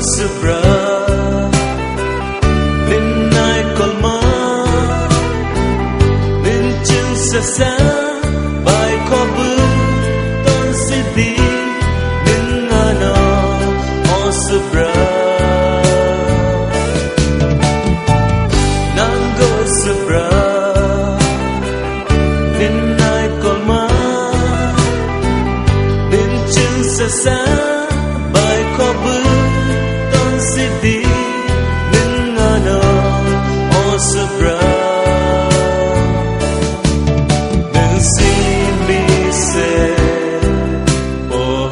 Subra Nin nai kolma Nin chừng sa sa Bai ko bu Ton si di Nin ngana O Subra Nango Subra Nin nai kolma Nin chừng sa sa Bai ko bu Sidi ningano o Subra Nensimi se oh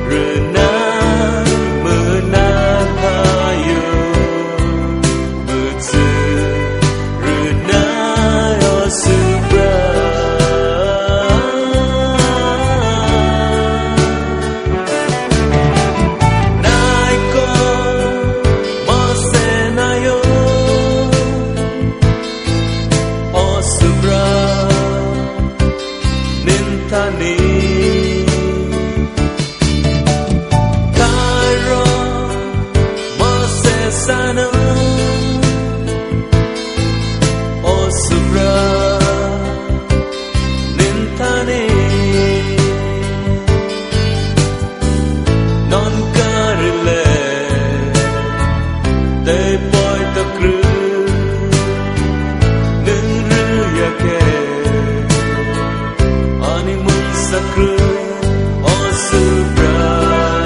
rena mena kayu butsu rena o Subra Tani Cairo Mosesano O Subra Nintani Non carile De poi ta cru Ningru yake Sakru O Subra